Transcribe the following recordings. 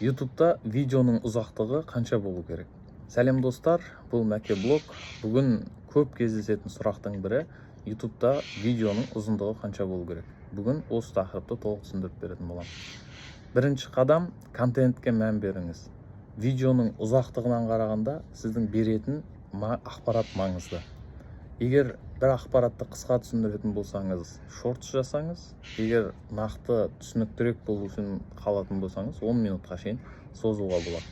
YouTube'da видеоның ұзақтығы қанша болу керек? Сәлем достар, бұл Мәке блог. Бүгін көп кездесетін сұрақтың бірі YouTube'да видеоның ұзындығы қанша болу керек? Бүгін осы тақырыпты толық түсіндіріп беретін боламын. Бірінші қадам, контентке мән беріңіз. Видеоның ұзақтығынан қарағанда сіздің беретін ақпарат маңызды. Егер бір ақпаратты қысқа түсіндіретін болсаңыз, шортс жасаңыз, егер нақты түсініктірек болу үшін қалатын болсаңыз, 10 минутқа шейін созуға болады.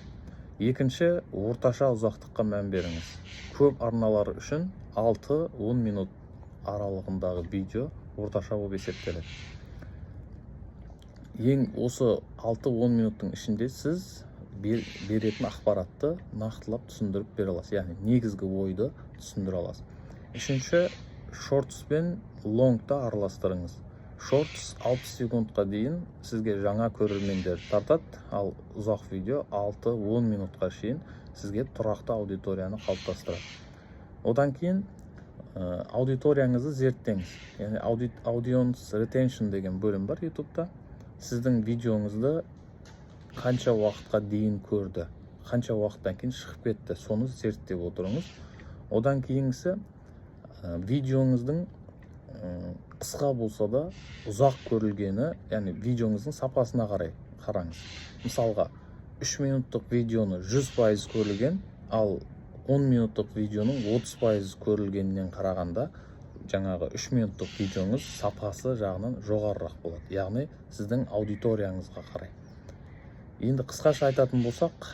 Екінші, орташа ұзақтыққа мән беріңіз. Көп арналар үшін 6-10 минут аралығындағы видео орташа болып есептеледі. Ең осы 6-10 минуттың ішінде сіз беретін ақпаратты нақтылап түсіндіріп бере аласыз, яғни негізгі ойды түсіндіре аласыз. Үшінші, шортс пен лонгты араластырыңыз. Шортс 60 секундқа дейін сізге жаңа көрермендер тартады, ал ұзақ видео 6-10 минутқа шейін сізге тұрақты аудиторияны қалыптастырады. Одан кейін аудиторияңызды зерттеңіз. Яғни audience retention деген бөлім бар YouTube'да. Сіздің видеоңызды қанша уақытқа дейін көрді, қанша уақыттан кейін шығып кетті, соны зерттеп отырыңыз. Одан кейінгісі видеоңыздың қысқа болса да ұзақ көрілгені, яғни видеоңыздың сапасына қарай қараңыз. Мысалға, 3 минуттық видеоны 100% көрілген, ал 10 минуттық видеоның 30% көрілгенінен қарағанда, жаңағы 3 минуттық видеоңыз сапасы жағынан жоғарырақ болады. Яғни сіздің аудиторияңызға қарай. Енді қысқаша айтатын болсақ,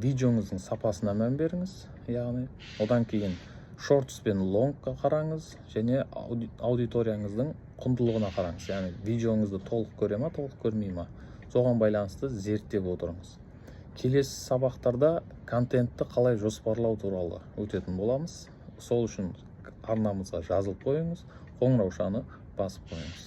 видеоңыздың сапасына мән беріңіз, яғни одан кейін шортс пен лонгқа қараңыз және аудиторияңыздың құндылығына қараңыз. Яғни видеоңызды толық көре ма, толық көрмей ма, соған байланысты зерттеп отырыңыз. Келесі сабақтарда контентті қалай жоспарлау туралы өтетін боламыз. Сол үшін арнамызға жазылып қойыңыз, қоңыраушаны басып қойыңыз.